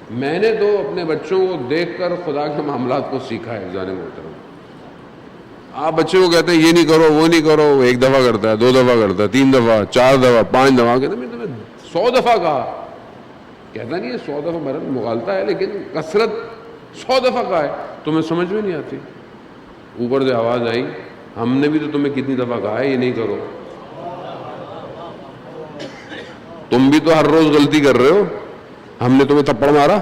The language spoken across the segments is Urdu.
میں نے تو اپنے بچوں کو دیکھ کر خدا کے معاملات کو سیکھا ہے جانے محترم. آپ بچے کو کہتے ہیں یہ نہیں کرو وہ نہیں کرو، وہ 1 دفعہ کرتا ہے، 2 دفعہ کرتا ہے، 3 دفعہ، 4 دفعہ، 5 دفعہ، کہتے ہیں میں تمہیں 100 دفعہ کہا. کہتا نہیں ہے 100 دفعہ مرن مغالتا ہے، لیکن کثرت 100 دفعہ کہا ہے تمہیں سمجھ میں نہیں آتی. اوپر سے آواز آئی ہم نے بھی تو تمہیں کتنی دفعہ کہا ہے یہ نہیں کرو. تم بھی تو ہر روز غلطی کر رہے ہو، ہم نے تمہیں تھپڑ مارا،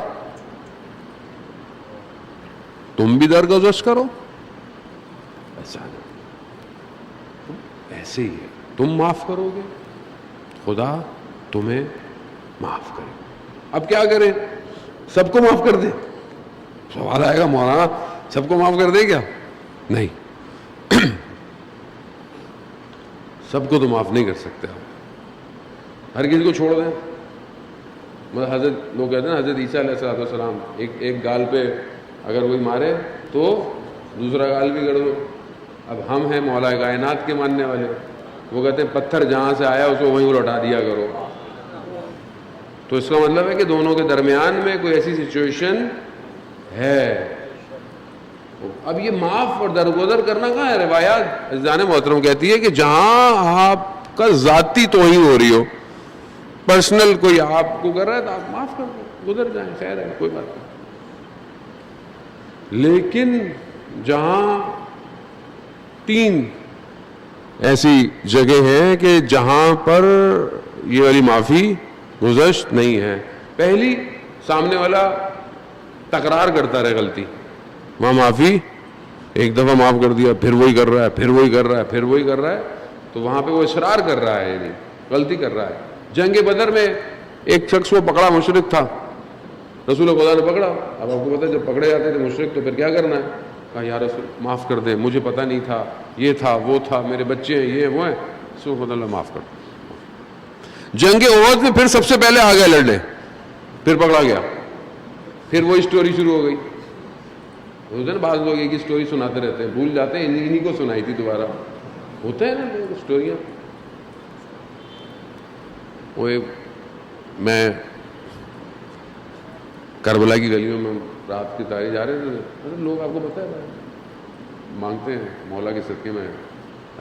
تم بھی درگزر کرو. ایسا ایسے ہی ہے، تم معاف کرو گے خدا تمہیں معاف کرے. اب کیا کریں؟ سب کو معاف کر دیں؟ سوال آئے گا مولانا سب کو معاف کر دے کیا؟ نہیں، سب کو تو معاف نہیں کر سکتے آپ، ہر کسی کو چھوڑ دیں. مطلب حضرت لوگ کہتے ہیں نا حضرت عیسیٰ علیہ السلام ایک گال پہ اگر کوئی مارے تو دوسرا گال بھی کر دو. اب ہم ہیں مولا کائنات کے ماننے والے، وہ کہتے ہیں پتھر جہاں سے آیا اس کو وہیں لوٹا دیا کرو. تو اس کا مطلب ہے کہ دونوں کے درمیان میں کوئی ایسی سچویشن ہے. اب یہ معاف اور درگزر کرنا کہاں ہے؟ روایات عزیزان محترم کہتی ہے کہ جہاں آپ کا ذاتی توہین ہو رہی ہو، پرسنل کوئی آپ کو کر رہا ہے تو آپ معاف کر دیں، گزر جائیں، خیر ہے، کوئی بات نہیں. لیکن جہاں 3 ایسی جگہ ہیں کہ جہاں پر یہ والی معافی گزشت نہیں ہے. پہلی، سامنے والا تکرار کرتا رہے غلطی، وہاں معافی 1 دفعہ معاف کر دیا پھر وہی کر رہا ہے، پھر وہی کر رہا ہے، پھر وہی کر رہا ہے، تو وہاں پہ وہ اصرار کر رہا ہے، یعنی غلطی کر رہا ہے. جنگ بدر میں ایک شخص کو پکڑا، مشرک تھا، رسول خدا نے پکڑا. اب آپ کو پتا ہے جب پکڑے جاتے تھے مشرک تو پھر کیا کرنا ہے؟ کہا یا رسول معاف کر دیں، مجھے پتہ نہیں تھا، یہ تھا وہ تھا، میرے بچے ہیں یہ وہ ہیں، رسول خدا اللہ معاف کر دیں. جنگ احد میں پھر سب سے پہلے آ گیا لڑنے، پھر پکڑا گیا، پھر وہ اسٹوری شروع ہو گئی. ہوتا ہے نا بعض لوگ ایک ہی اسٹوری سناتے رہتے ہیں، بھول جاتے ہیں انہی کو سنائی تھی دوبارہ. ہوتا ہے نا لوگ اسٹوریاں. وہ میں کربلا کی گلیوں میں رات کی تاریخ جا رہے تھے، لوگ آپ کو پتہ ہے مانگتے ہیں مولا کے صدقے میں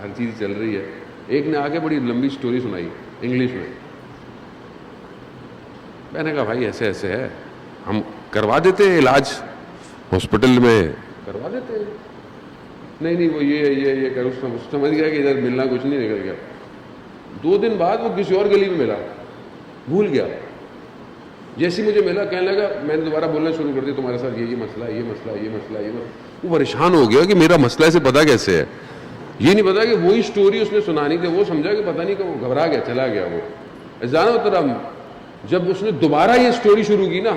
ہر چیز چل رہی ہے. ایک نے آ کے بڑی لمبی اسٹوری سنائی انگلش میں. میں نے کہا بھائی ایسے ایسے ہے، ہم کروا دیتے ہیں علاج ہاسپٹل میں کروا دیتے ہیں. نہیں وہ یہ کر، اس سمجھ گیا کہ ادھر ملنا کچھ نہیں، نکل گیا. 2 دن بعد وہ کسی اور گلی میں ملا، بھول گیا. جیسے مجھے ملا کہنے لگا، میں نے دوبارہ بولنا شروع کر دیا تمہارے ساتھ یہ مسئلہ یہ مسئلہ یہ مسئلہ یہ مسئلہ. وہ پریشان ہو گیا کہ میرا مسئلہ اسے پتا کیسے ہے. یہ نہیں پتا کہ وہی اسٹوری اس نے سنانی تھی، وہ سمجھا کہ پتہ نہیں کہ وہ گھبرا گیا چلا گیا. وہ جانا محترم جب اس نے دوبارہ یہ اسٹوری شروع کی نا،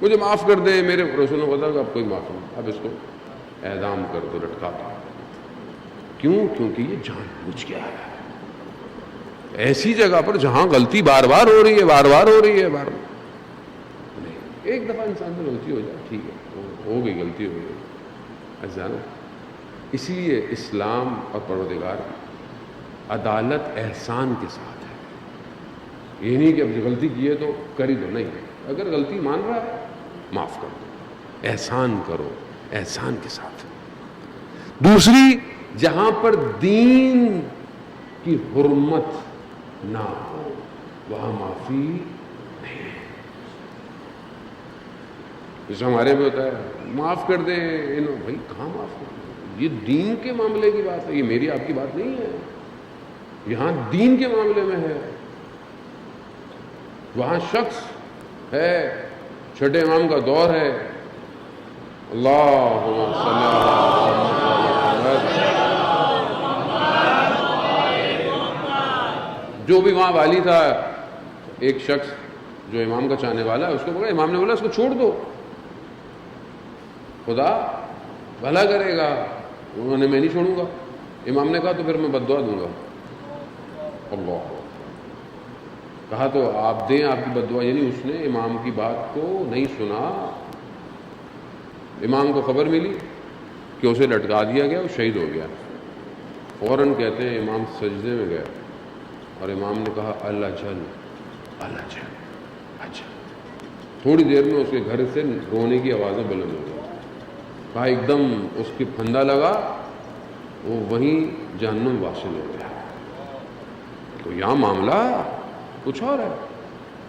مجھے معاف کر دیں میرے رسول نے بتا کہ اب کوئی معاف نہیں، اب اس کو اعدام کر دو، لٹکا دو. کیوں؟ کیونکہ یہ جان بوجھ کے آیا ہے ایسی جگہ پر جہاں غلطی بار بار ہو رہی ہے، بار بار ہو رہی ہے، بار بار نہیں. ایک دفعہ انسان سے غلطی ہو جائے ٹھیک ہے، ہو گئی، غلطی ہو گئی. ایسا نا اسی لیے اسلام اور پروردگار عدالت احسان کے ساتھ ہے. یہ نہیں کہ اب غلطی کی ہے تو کر ہی دو، نہیں. اگر غلطی مان رہا ہے معاف کر دو، احسان کرو احسان کے ساتھ. دوسری، جہاں پر دین کی حرمت نہ ہو وہاں معافی نہیں ہے. جیسے ہمارے میں ہوتا ہے معاف کر دیں بھائی کہاں معاف کر دیں؟ یہ دین کے معاملے کی بات ہے، یہ میری آپ کی بات نہیں ہے. یہاں دین کے معاملے میں ہے. وہاں شخص ہے، چھٹے امام کا دور ہے، اللہم صلی جو بھی وہاں والی تھا، ایک شخص جو امام کا چاہنے والا ہے اس کو پکڑا. امام نے بولا اس کو چھوڑ دو، خدا بھلا کرے گا. انہوں نے میں نہیں چھوڑوں گا. امام نے کہا تو پھر میں بد دعا دوں گا. اللہ کہا تو آپ دیں، آپ کی بد دعا. یعنی اس نے امام کی بات کو نہیں سنا. امام کو خبر ملی کہ اسے لٹکا دیا گیا، وہ شہید ہو گیا. فوراً کہتے ہیں امام سجدے میں گئے اور امام نے کہا اللہ جل اللہ جل اجل. تھوڑی دیر میں اس کے گھر سے رونے کی آوازیں بلند ہو گئی. کہا ایک دم اس کی پھندا لگا, وہ وہیں جہنم واصل ہو گیا. تو یہاں معاملہ کچھ اور ہے.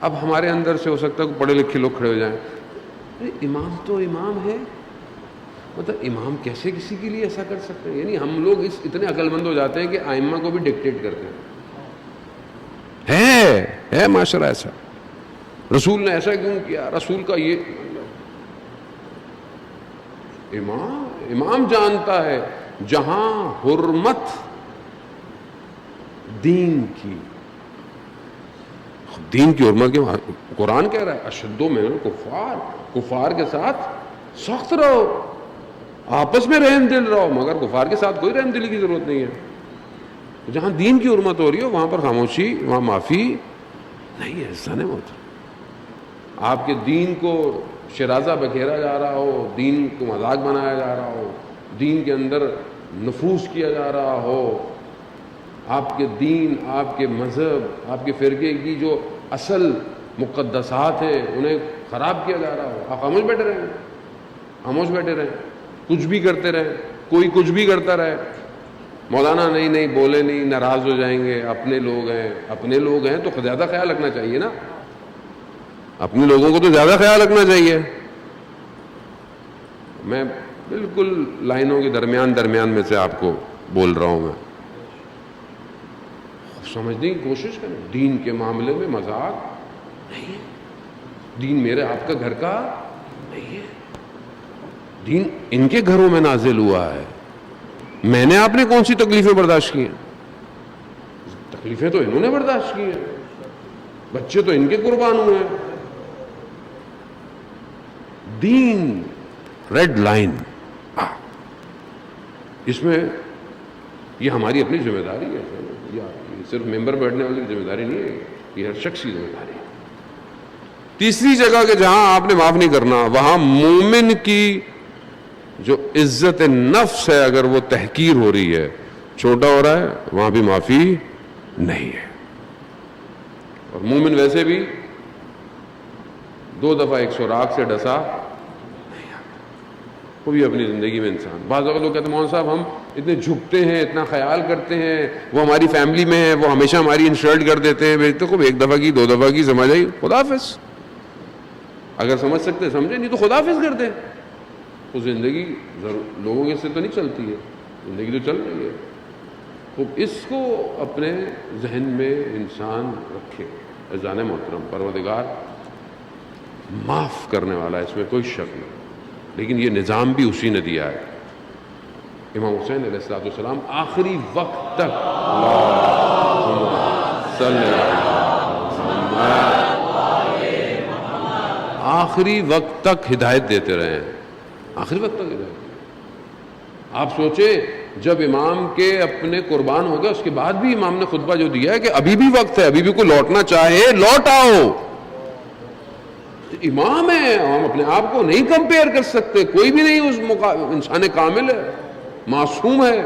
اب ہمارے اندر سے ہو سکتا ہے کہ پڑھے لکھے لوگ کھڑے ہو جائیں, امام تو امام ہے, مطلب امام کیسے کسی کے لیے ایسا کر سکتے ہیں؟ یعنی ہم لوگ اتنے عقل مند ہو جاتے ہیں کہ ائمہ کو بھی ڈکٹیٹ کرتے ہیں. ہے معاشرہ ایسا, رسول نے ایسا کیوں کیا, رسول کا یہ. امام جانتا ہے جہاں حرمت دین کی حرمت کے, قرآن کہہ رہا ہے اشد من الکفار, کفار کے ساتھ سخت رہو, آپس میں رحم دل رہو, مگر کفار کے ساتھ کوئی رحم دلی کی ضرورت نہیں ہے. جہاں دین کی حرمت ہو رہی ہو وہاں پر خاموشی, وہاں معافی نہیں ہے. ایسا نہیں ہوتا. آپ کے دین کو شرازہ بکھیرا جا رہا ہو, دین کو مذاق بنایا جا رہا ہو, دین کے اندر نفوذ کیا جا رہا ہو, آپ کے دین, آپ کے مذہب, آپ کے فرقے کی جو اصل مقدسات ہیں انہیں خراب کیا جا رہا ہو, آپ خاموش بیٹھے رہیں, خاموش بیٹھے رہیں, کچھ بھی کرتے رہیں, کوئی کچھ بھی کرتا رہے. مولانا نہیں بولے نہیں, ناراض ہو جائیں گے, اپنے لوگ ہیں تو زیادہ خیال رکھنا چاہیے نا, اپنے لوگوں کو تو زیادہ خیال رکھنا چاہیے. میں بالکل لائنوں کے درمیان میں سے آپ کو بول رہا ہوں. میں سمجھنے کی کوشش کریں. دین کے معاملے میں مذاق نہیں ہے. دین میرے آپ کا گھر کا نہیں ہے. دین ان کے گھروں میں نازل ہوا ہے. میں نے آپ نے کون سی تکلیفیں برداشت کی ہیں؟ تکلیفیں تو انہوں نے برداشت کی ہیں, بچے تو ان کے قربان ہوئے ہیں. دین ریڈ لائن, اس میں یہ ہماری اپنی ذمہ داری ہے. یہ صرف ممبر بیٹھنے والی ذمہ داری نہیں ہے, یہ ہر شخص کی ذمہ داری ہے. تیسری جگہ کہ جہاں آپ نے معاف نہیں کرنا, وہاں مومن کی جو عزت نفس ہے اگر وہ تحقیر ہو رہی ہے, چھوٹا ہو رہا ہے, وہاں بھی معافی نہیں ہے. اور مومن ویسے بھی 2 دفعہ 100 راگ سے ڈسا نہیں آتا. وہ بھی اپنی زندگی میں انسان. بعض اوقات لوگ کہتے ہیں مولانا صاحب ہم اتنے جھکتے ہیں, اتنا خیال کرتے ہیں, وہ ہماری فیملی میں ہے, وہ ہمیشہ ہماری انسلٹ کر دیتے ہیں. تو خوب 1 دفعہ کی 2 دفعہ کی سمجھ آئی, خدا حافظ. اگر سمجھ سکتے سمجھے, نہیں تو خدا حافظ کر دیں. تو زندگی لوگوں کے سے تو نہیں چلتی ہے, زندگی تو چل رہی ہے. تو اس کو اپنے ذہن میں انسان رکھے. اذان محترم, پروردگار معاف کرنے والا ہے, اس میں کوئی شک نہیں, لیکن یہ نظام بھی اسی نے دیا ہے. امام حسین علیہ الصلوۃ والسلام آخری وقت تک آخری وقت تک ہدایت دیتے رہے ہیں. آخری وقت تک ہدایت. آپ سوچیں جب امام کے اپنے قربان ہو گئے اس کے بعد بھی امام نے خطبہ جو دیا ہے کہ ابھی بھی وقت ہے, ابھی بھی کوئی لوٹنا چاہے لوٹ آؤ. امام ہے, ہم اپنے آپ کو نہیں کمپیئر کر سکتے, کوئی بھی نہیں اس انسان کامل ہے, معصوم ہے,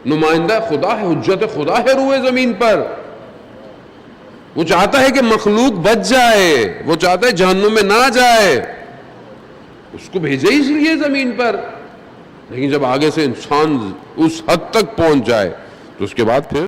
نمائندہ خدا ہے, حجت خدا ہے روئے زمین پر. وہ چاہتا ہے کہ مخلوق بچ جائے, وہ چاہتا ہے جہنم میں نہ جائے, اس کو بھیجے اس لیے زمین پر. لیکن جب آگے سے انسان اس حد تک پہنچ جائے تو اس کے بعد پھر